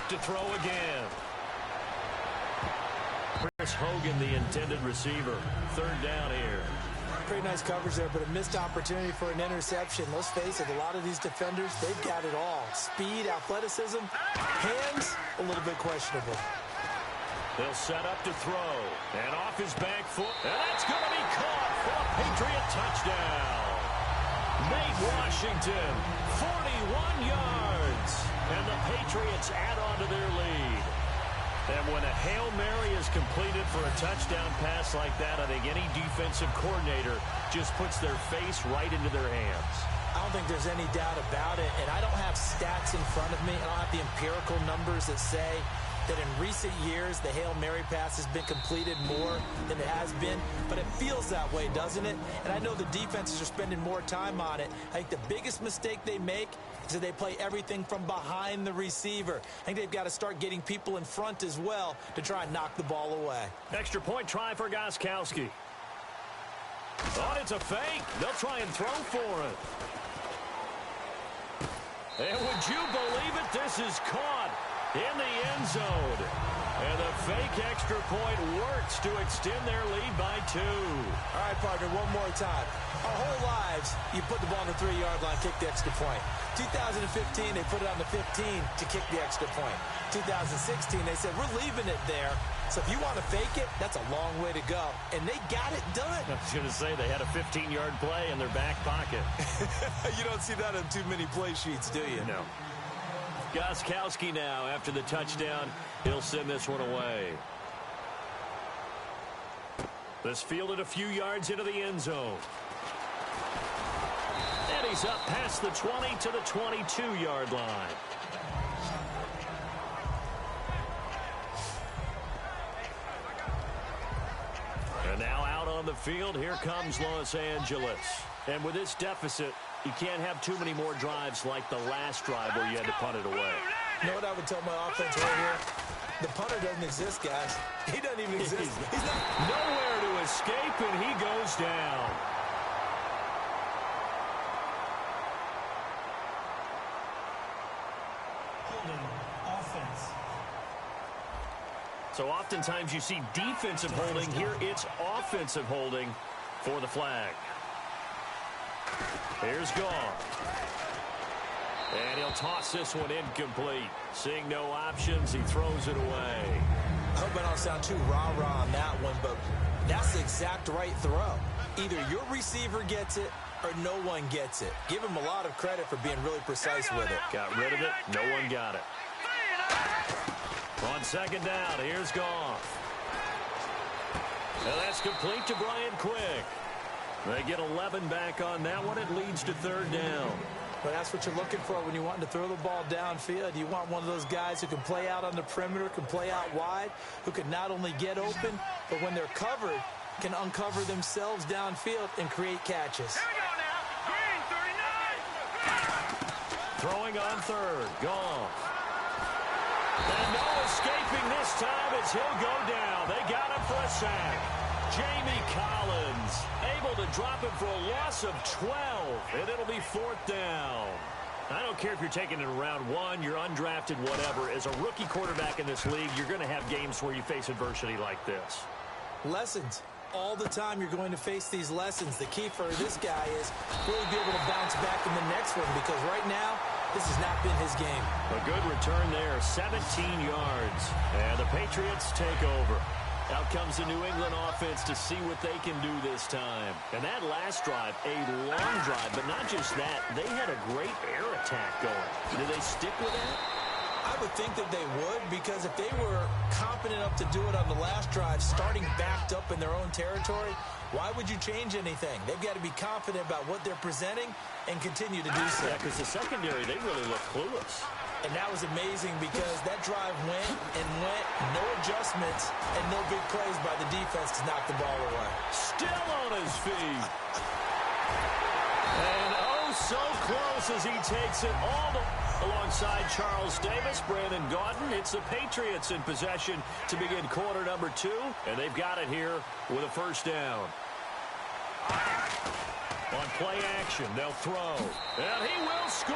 to throw again. Chris Hogan, the intended receiver. Third down here. Pretty nice coverage there, but a missed opportunity for an interception. Let's face it, a lot of these defenders, they've got it all. Speed, athleticism, hands, a little bit questionable. They'll set up to throw. And off his back foot. And that's going to be caught for a Patriot touchdown. Nate Washington, 41 yards. And the Patriots add on to their lead. And when a Hail Mary is completed for a touchdown pass like that, I think any defensive coordinator just puts their face right into their hands. I don't think there's any doubt about it. And I don't have stats in front of me. I don't have the empirical numbers that say that in recent years the Hail Mary pass has been completed more than it has been, but it feels that way, doesn't it? And I know the defenses are spending more time on it. I think the biggest mistake they make is that they play everything from behind the receiver. I think they've got to start getting people in front as well to try and knock the ball away. Extra point try for Gostkowski. Oh, it's a fake. They'll try and throw for it. And would you believe it? This is caught in the end zone. And the fake extra point works to extend their lead by 2. All right, partner, one more time. Our whole lives, you put the ball on the 3-yard line, kick the extra point. 2015, they put it on the 15 to kick the extra point. 2016, they said, we're leaving it there. So if you want to fake it, that's a long way to go. And they got it done. I was going to say they had a 15-yard play in their back pocket. You don't see that on too many play sheets, do you? No. Gostkowski now, after the touchdown, he'll send this one away. This fielded a few yards into the end zone. And he's up past the 20 to the 22-yard line. And now out on the field, here comes Los Angeles. And with this deficit, you can't have too many more drives like the last drive where you had to punt it away. You know what I would tell my offense right here? The punter doesn't exist, guys. He doesn't even exist. He's not nowhere to escape, and he goes down. Holding offense. So oftentimes you see defensive holding. Here it's offensive holding for the flag. Here's Goff. And he'll toss this one incomplete. Seeing no options, he throws it away. I hope I don't sound too rah-rah on that one, but that's the exact right throw. Either your receiver gets it or no one gets it. Give him a lot of credit for being really precise with it. Got rid of it. No one got it. On second down, here's Goff. And that's complete to Brian Quick. They get 11 back on that one. It leads to third down. But that's what you're looking for when you want to throw the ball downfield. You want one of those guys who can play out on the perimeter, can play out wide, who can not only get open, but when they're covered, can uncover themselves downfield and create catches. Here we go now. Green 39. Throwing on third. Goff. And no escaping this time as he'll go down. They got him for a sack. Jamie Collins able to drop him for a loss of 12, and it'll be fourth down. I don't care if you're taking it in round 1, you're undrafted, whatever. As a rookie quarterback in this league, you're going to have games where you face adversity like this. Lessons. All the time you're going to face these lessons. The key for this guy is really be able to bounce back in the next one, because right now, this has not been his game. A good return there, 17 yards. And the Patriots take over. Out comes the New England offense to see what they can do this time. And that last drive, a long drive, but not just that. They had a great air attack going. Do they stick with that? I would think that they would, because if they were competent enough to do it on the last drive, starting backed up in their own territory, why would you change anything? They've got to be confident about what they're presenting and continue to do so. Yeah, because the secondary, they really look clueless. And that was amazing, because that drive went and went, no adjustments, and no big plays by the defense to knock the ball away. Still on his feet. And oh, so close as he takes it all alongside Charles Davis, Brandon Gaudin. It's the Patriots in possession to begin quarter number 2, and they've got it here with a first down. On play action, they'll throw. And he will score.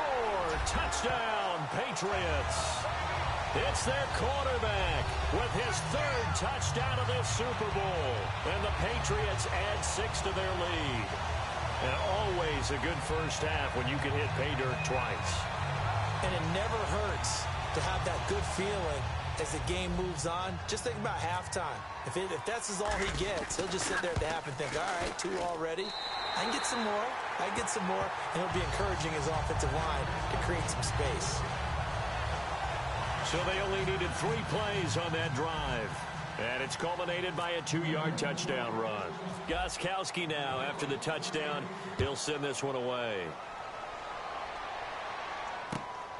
Touchdown, Patriots. It's their quarterback with his third touchdown of this Super Bowl. And the Patriots add 6 to their lead. And always a good first half when you can hit pay dirt twice. And it never hurts to have that good feeling as the game moves on. Just think about halftime. If that's all he gets, he'll just sit there at the half and think, all right, 2 already. I can get some more. I can get some more. And he'll be encouraging his offensive line to create some space. So they only needed 3 plays on that drive. And it's culminated by a 2-yard touchdown run. Gostkowski now, after the touchdown, he'll send this one away.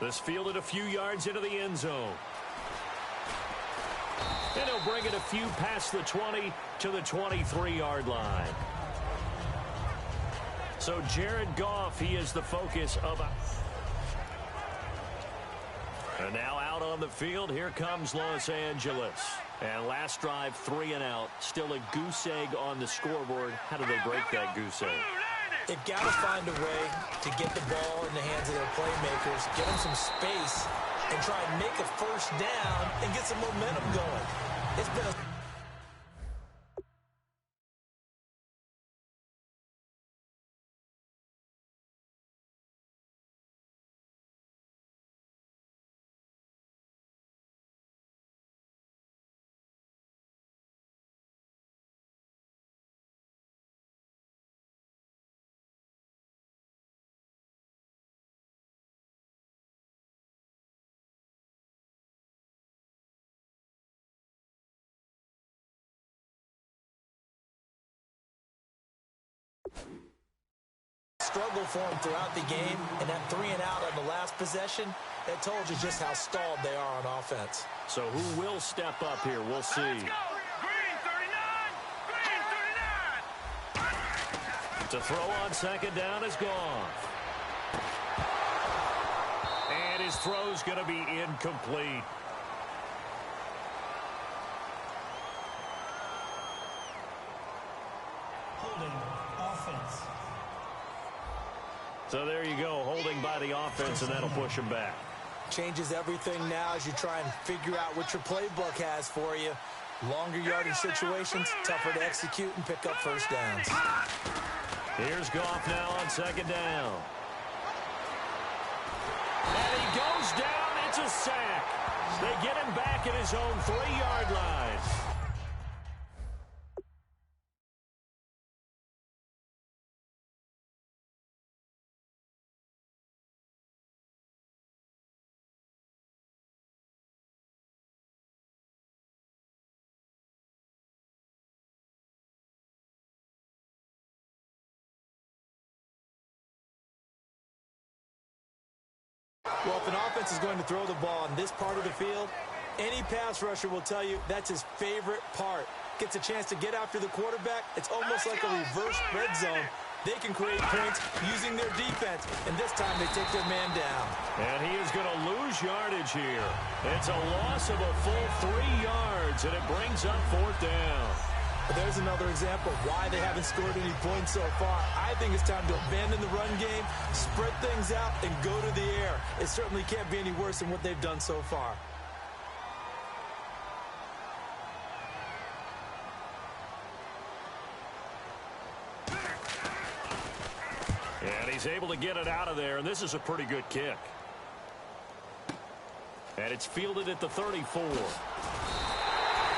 This fielded a few yards into the end zone. And he'll bring it a few past the 20 to the 23-yard line. So Jared Goff, he is the focus of... And now out on the field, here comes Los Angeles. And last drive, 3 and out. Still a goose egg on the scoreboard. How do they break that goose egg? They've got to find a way to get the ball in the hands of their playmakers, get them some space, and try and make a first down and get some momentum going. It's been a... struggle for them throughout the game, and that 3 and out on the last possession, that told you just how stalled they are on offense. So who will step up here? We'll see. Let's go. Green 39. Green 39. To throw on second down is Goff. And his throw's going to be incomplete. Holding offense. So there you go, holding by the offense, and that'll push him back. Changes everything now as you try and figure out what your playbook has for you. Longer yardage situations, tougher to execute and pick up first downs. Here's Goff now on second down. And he goes down. It's a sack. They get him back at his own 3-yard line. Well, if an offense is going to throw the ball in this part of the field, any pass rusher will tell you that's his favorite part. Gets a chance to get after the quarterback. It's almost like a reverse red zone. They can create points using their defense, and this time they take their man down. And he is going to lose yardage here. It's a loss of a full 3 yards, and it brings up 4th down. There's another example of why they haven't scored any points so far. I think it's time to abandon the run game, spread things out, and go to the air. It certainly can't be any worse than what they've done so far. And he's able to get it out of there, and this is a pretty good kick. And it's fielded at the 34.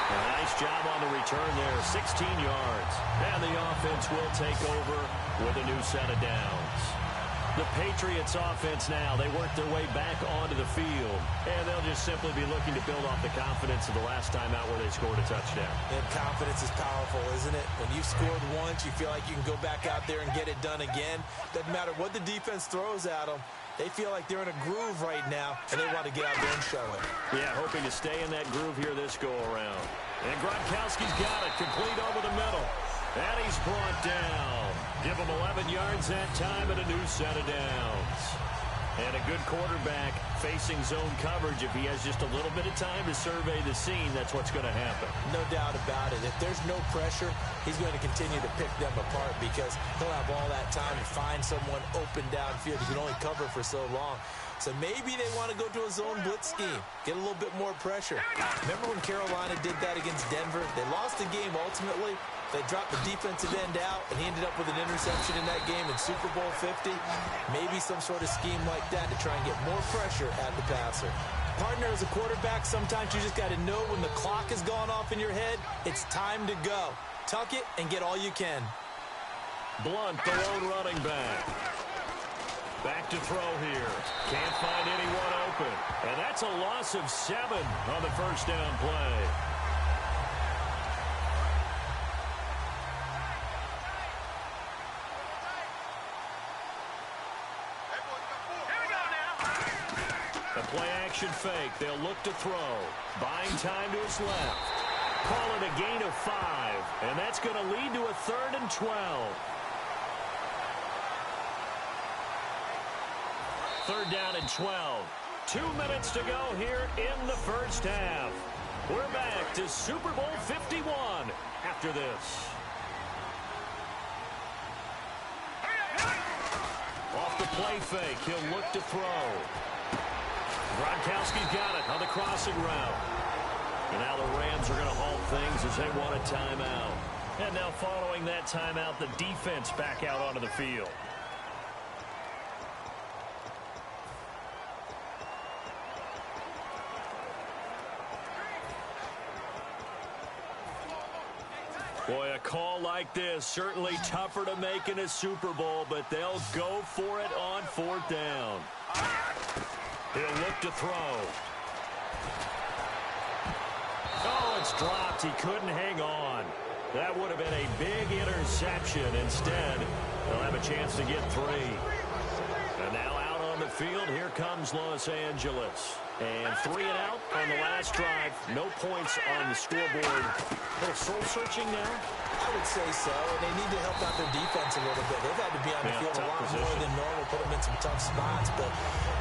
A nice job on the return there, 16 yards. And the offense will take over with a new set of downs. The Patriots offense now, they work their way back onto the field. And they'll just simply be looking to build off the confidence of the last time out where they scored a touchdown. And confidence is powerful, isn't it? When you've scored once, you feel like you can go back out there and get it done again. Doesn't matter what the defense throws at them. They feel like they're in a groove right now, and they want to get out there and show it. Yeah, hoping to stay in that groove here this go-around. And Gronkowski's got it, complete over the middle. And he's brought down. Give him 11 yards that time and a new set of downs. And a good quarterback facing zone coverage. If he has just a little bit of time to survey the scene, that's what's going to happen. No doubt about it. If there's no pressure, he's going to continue to pick them apart because he'll have all that time to find someone open downfield. He can only cover for so long. So maybe they want to go to a zone blitz scheme, get a little bit more pressure. Remember when Carolina did that against Denver? They lost the game ultimately. They dropped the defensive end out, and he ended up with an interception in that game in Super Bowl 50. Maybe some sort of scheme like that to try and get more pressure at the passer. Partner, as a quarterback, sometimes you just got to know when the clock has gone off in your head, it's time to go. Tuck it and get all you can. Blunt, the lone running back. Back to throw here. Can't find anyone open. And that's a loss of 7 on the first down play. A play-action fake. They'll look to throw. Buying time to his left. Call it a gain of 5. And that's going to lead to a 3rd and 12. 3rd down and 12. 2 minutes to go here in the first half. We're back to Super Bowl 51 after this. Off the play fake. He'll look to throw. Gronkowski's got it on the crossing route. And now the Rams are going to halt things as they want a timeout. And now following that timeout, the defense back out onto the field. Boy, a call like this, certainly tougher to make in a Super Bowl, but they'll go for it on 4th down. He'll look to throw. Oh, it's dropped. He couldn't hang on. That would have been a big interception. Instead, they'll have a chance to get 3. And now out on the field, here comes Los Angeles. And 3 and out on the last drive. No points on the scoreboard. A little soul-searching now? I would say so, and they need to help out their defense a little bit. They've had to be on the field a lot more than normal, put them in some tough spots. But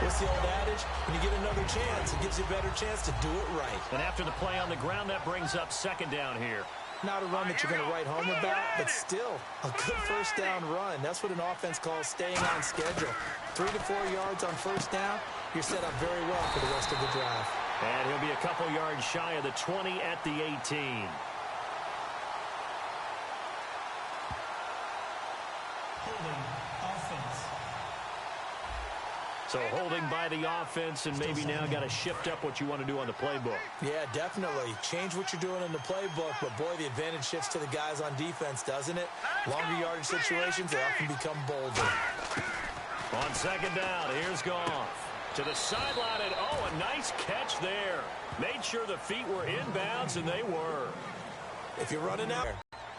what's the old adage? When you get another chance, it gives you a better chance to do it right. And after the play on the ground, that brings up 2nd down here. Not a run that you're going to write home about, but still a good first down run. That's what an offense calls staying on schedule. 3 to 4 yards on first down, you're set up very well for the rest of the drive. And he'll be a couple yards shy of the 20 at the 18. So holding by the offense, and maybe now got to shift up what you want to do on the playbook. Yeah, definitely. Change what you're doing in the playbook, but boy, the advantage shifts to the guys on defense, doesn't it? Longer yardage situations, they often become bolder. On 2nd down, here's Goff. To the sideline, and oh, a nice catch there. Made sure the feet were inbounds, and they were. If you're running out,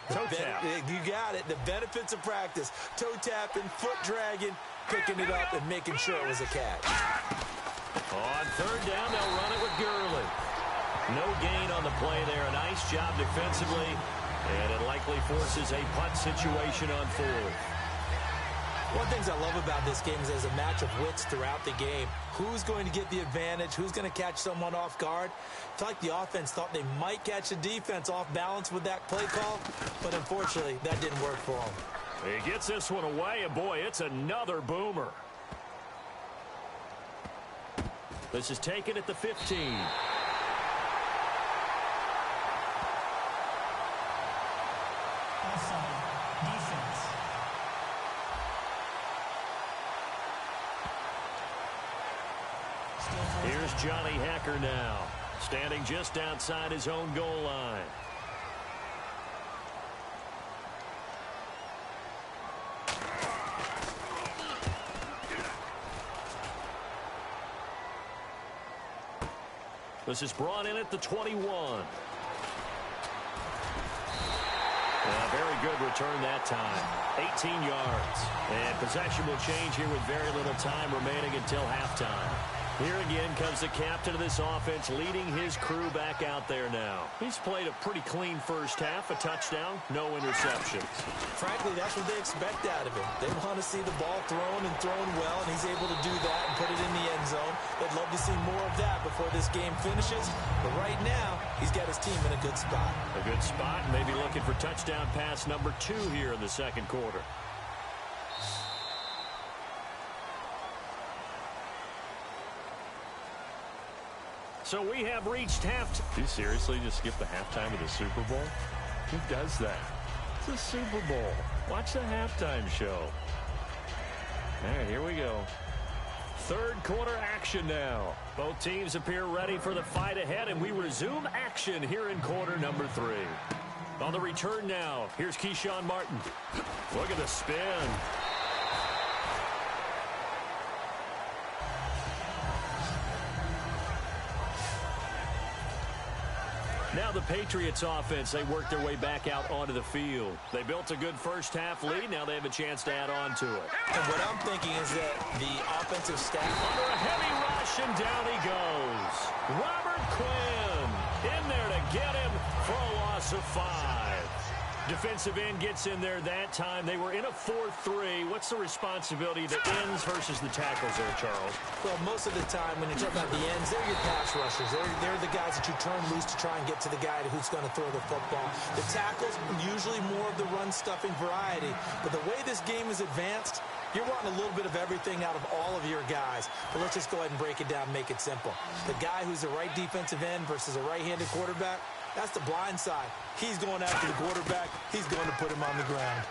toe tap. You got it. The benefits of practice. Toe tapping, foot dragging, picking it up and making sure it was a catch. On 3rd down, they'll run it with Gurley. No gain on the play there. A nice job defensively, and it likely forces a punt situation on 4th. One of the things I love about this game is there's a match of wits throughout the game. Who's going to get the advantage? Who's going to catch someone off guard? I feel like the offense thought they might catch the defense off balance with that play call, but unfortunately, that didn't work for them. He gets this one away, and boy, it's another boomer. This is taken at the 15. Offside. Defense. Here's Johnny Hacker now, standing just outside his own goal line. This is brought in at the 21. Yeah, very good return that time. 18 yards. And possession will change here with very little time remaining until halftime. Here again comes the captain of this offense, leading his crew back out there now. He's played a pretty clean first half, a touchdown, no interceptions. Frankly, that's what they expect out of him. They want to see the ball thrown and thrown well, and he's able to do that and put it in the end zone. They'd love to see more of that before this game finishes. But right now, he's got his team in a good spot. A good spot, maybe looking for touchdown pass number 2 here in the second quarter. So we have reached halftime. You seriously just skip the halftime of the Super Bowl? Who does that? It's the Super Bowl. Watch the halftime show. All right, here we go. Third quarter action now. Both teams appear ready for the fight ahead, and we resume action here in quarter number 3. On the return now, here's Keyshawn Martin. Look at the spin. Now the Patriots offense, they work their way back out onto the field. They built a good first half lead. Now they have a chance to add on to it. And what I'm thinking is that the offensive staff... Under a heavy rush, and down he goes. Robert Quinn in there to get him for a loss of 5. Defensive end gets in there that time. They were in a 4-3. What's the responsibility of the ends versus the tackles there, Charles? Well, most of the time when you talk about the ends, they're your pass rushers. They're the guys that you turn loose to try and get to the guy who's going to throw the football. The tackles, usually more of the run-stuffing variety. But the way this game is advanced, you're wanting a little bit of everything out of all of your guys. But let's just go ahead and break it down and make it simple. The guy who's the right defensive end versus a right-handed quarterback, that's the blind side. He's going after the quarterback. He's going to put him on the ground.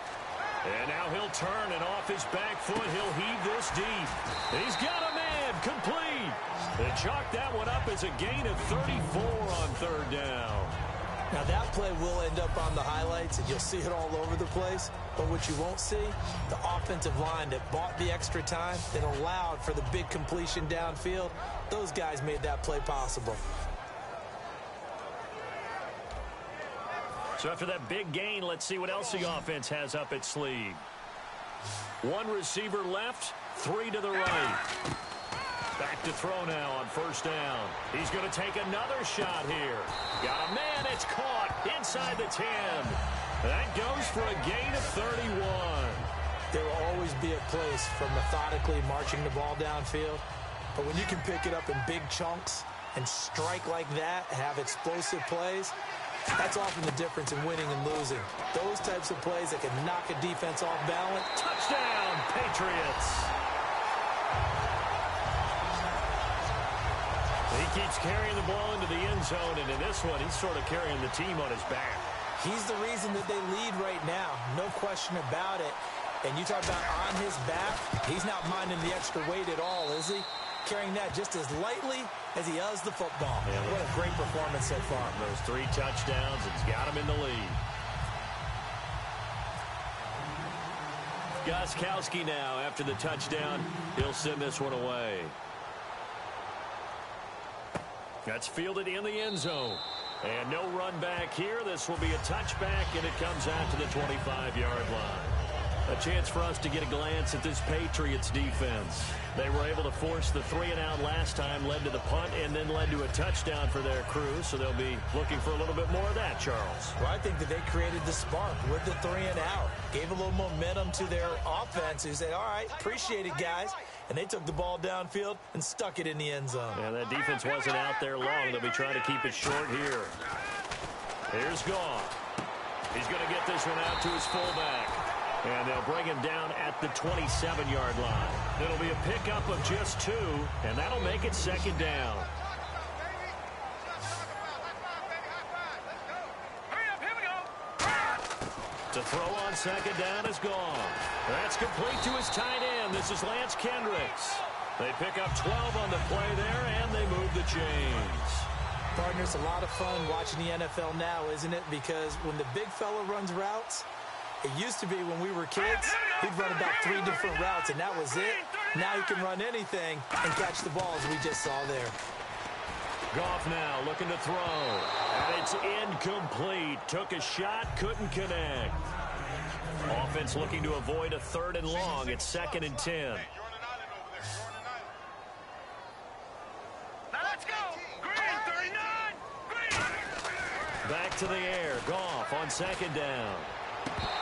And now he'll turn, and off his back foot, he'll heave this deep. He's got a man, complete. They chalk that one up as a gain of 34 on third down. Now that play will end up on the highlights, and you'll see it all over the place. But what you won't see, the offensive line that bought the extra time, that allowed for the big completion downfield, those guys made that play possible. So after that big gain, let's see what else the offense has up its sleeve. One receiver left, 3 to the right. Back to throw now on first down. He's going to take another shot here. Got a man, it's caught inside the 10. That goes for a gain of 31. There will always be a place for methodically marching the ball downfield. But when you can pick it up in big chunks and strike like that, have explosive plays, that's often the difference in winning and losing. Those types of plays that can knock a defense off balance. Touchdown, Patriots. He keeps carrying the ball into the end zone, and in this one, he's sort of carrying the team on his back. He's the reason that they lead right now. No question about it. And you talk about on his back, he's not minding the extra weight at all, is he? Carrying that just as lightly as he does the football. Yeah, what a great performance so far. Those 3 touchdowns, it's got him in the lead. Gostkowski now, after the touchdown, he'll send this one away. That's fielded in the end zone. And no run back here. This will be a touchback, and it comes out to the 25-yard line. A chance for us to get a glance at this Patriots defense. They were able to force the 3-and-out last time, led to the punt, and then led to a touchdown for their crew. So they'll be looking for a little bit more of that, Charles. Well, I think that they created the spark with the 3-and-out. Gave a little momentum to their offense, who said, all right, appreciate it, guys. And they took the ball downfield and stuck it in the end zone. Yeah, that defense wasn't out there long. They'll be trying to keep it short here. Here's Goff. He's going to get this one out to his fullback. And they'll bring him down at the 27-yard line. It'll be a pickup of just 2, and that'll make it second down. To throw on second down is gone. That's complete to his tight end. This is Lance Kendricks. They pick up 12 on the play there, and they move the chains. Partner, it's a lot of fun watching the NFL now, isn't it? Because when the big fella runs routes, it used to be when we were kids, he'd run about 3 different routes, and that was it. Now he can run anything and catch the ball, as we just saw there. Goff now looking to throw. And it's incomplete. Took a shot, couldn't connect. Offense looking to avoid a 3rd and long. It's 2nd and 10. Now let's go. Green, 39. Green. Back to the air. Goff on 2nd down.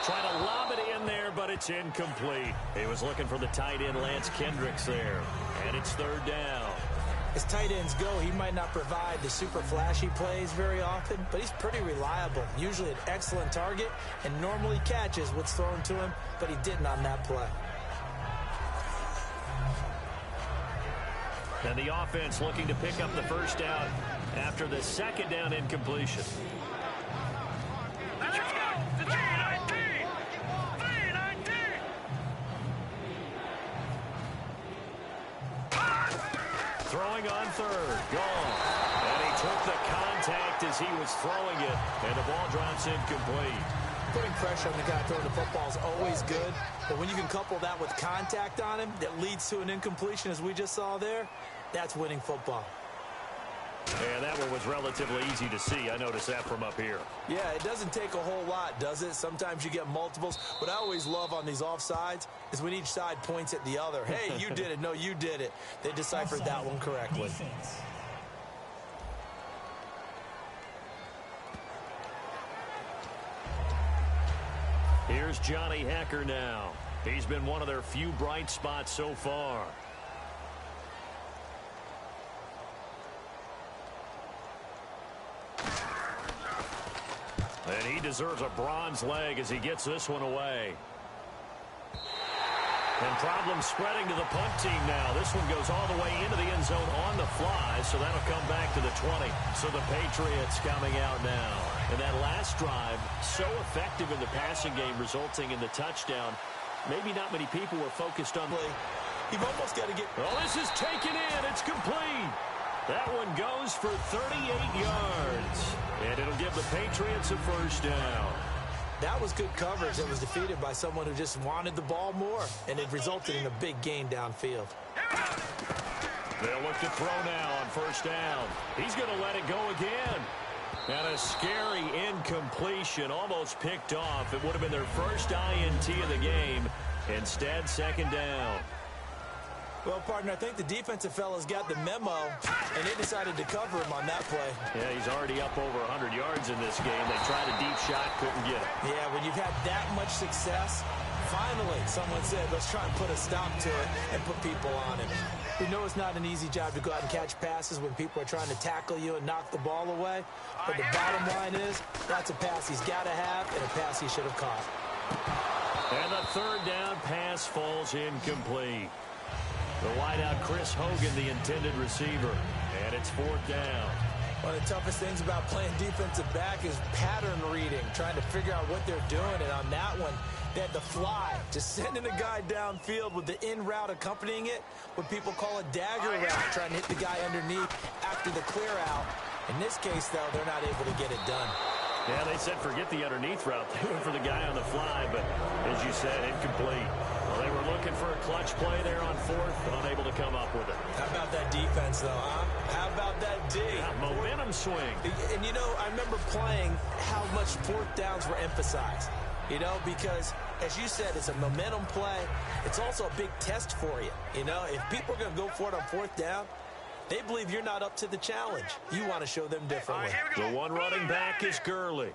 Trying to lob it in there, but it's incomplete. He was looking for the tight end, Lance Kendricks, there. And it's 3rd down. As tight ends go, he might not provide the super flashy plays very often, but he's pretty reliable. Usually an excellent target and normally catches what's thrown to him, but he didn't on that play. And the offense looking to pick up the first down after the second down incompletion. Let's go. The 319. 319. Throwing on third. Gone. And he took the contact as he was throwing it. And the ball drops incomplete. Putting pressure on the guy throwing the football is always good, but when you can couple that with contact on him that leads to an incompletion, as we just saw there, that's winning football. And that one was relatively easy to see. I noticed that from up here. Yeah, it doesn't take a whole lot, does it? Sometimes you get multiples. What I always love on these offsides is when each side points at the other. Hey, you did it. No, you did it. They deciphered Offside that one correctly. defense. Here's Johnny Hekker now. He's been one of their few bright spots so far. And he deserves a bronze leg as he gets this one away. And problems spreading to the punt team now. This one goes all the way into the end zone on the fly, so that'll come back to the 20. So the Patriots coming out now. And that last drive, so effective in the passing game, resulting in the touchdown. Maybe not many people were focused on. You've almost got to get. Oh, this is taken in. It's complete. That one goes for 38 yards. And it'll give the Patriots a first down. That was good coverage that was defeated by someone who just wanted the ball more, and it resulted in a big gain downfield. They'll look to throw now on first down. He's going to let it go again. And a scary incompletion, almost picked off. It would have been their first INT of the game. Instead, second down. Well, partner, I think the defensive fellas got the memo, and they decided to cover him on that play. Yeah, he's already up over 100 yards in this game. They tried a deep shot, couldn't get it. Yeah, when you've had that much success, finally someone said, let's try and put a stop to it and put people on him. We know it's not an easy job to go out and catch passes when people are trying to tackle you and knock the ball away. But the bottom line is, that's a pass he's got to have and a pass he should have caught. And the third down pass falls incomplete. The wideout Chris Hogan, the intended receiver. And it's fourth down. One of the toughest things about playing defensive back is pattern reading, trying to figure out what they're doing. And on that one, they had to fly, just sending a guy downfield with the in route accompanying it, what people call a dagger route, trying to hit the guy underneath after the clear out. In this case, though, they're not able to get it done. Yeah, they said forget the underneath route. They went for the guy on the fly, but as you said, incomplete. Well, they were looking for a clutch play there on fourth, unable to come up with it. How about that defense, though, huh? How about that D? Yeah, momentum swing. And, you know, I remember playing how much fourth downs were emphasized. You know, because, as you said, it's a momentum play. It's also a big test for you. You know, if people are going to go for it on fourth down, they believe you're not up to the challenge. You want to show them differently. The one running back is Gurley.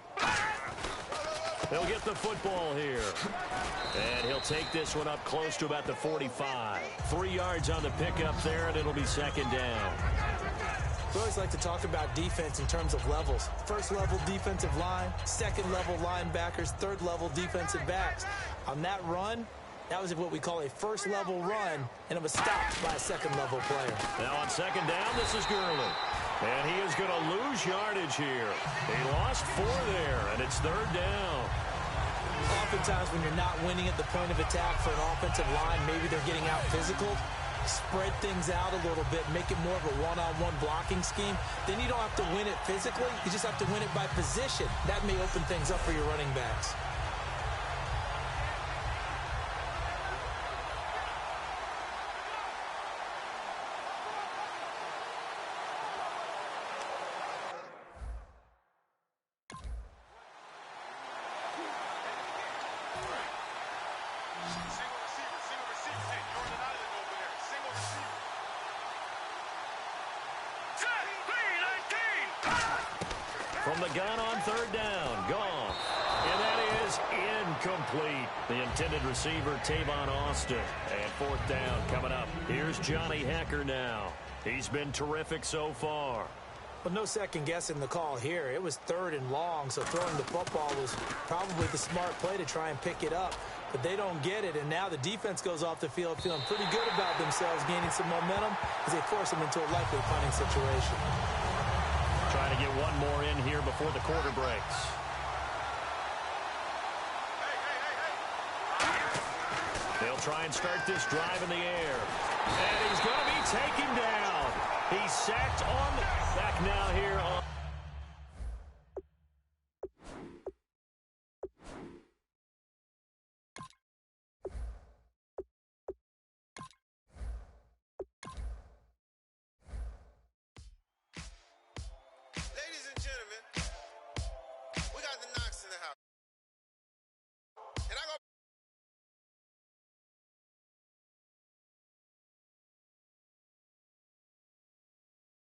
He'll get the football here. And he'll take this one up close to about the 45. 3 yards on the pickup there, and it'll be second down. We always like to talk about defense in terms of levels. First level defensive line, second level linebackers, third level defensive backs. On that run, that was what we call a first level run, and it was stopped by a second level player. Now on second down, this is Gurley. And he is going to lose yardage here. He lost 4 there, and it's third down. Oftentimes when you're not winning at the point of attack for an offensive line, maybe they're getting out physical. Spread things out a little bit, make it more of a one-on-one blocking scheme. Then you don't have to win it physically. You just have to win it by position. That may open things up for your running backs. From the gun on third down, gone. And that is incomplete. The intended receiver, Tavon Austin. And fourth down coming up. Here's Johnny Hekker now. He's been terrific so far. Well, no second guessing the call here. It was 3rd and long, so throwing the football was probably the smart play to try and pick it up. But they don't get it, and now the defense goes off the field feeling pretty good about themselves, gaining some momentum as they force them into a likely punting situation. Trying to get one more in here before the quarter breaks. They'll try and start this drive in the air. And he's going to be taken down. He's sacked on the back now here on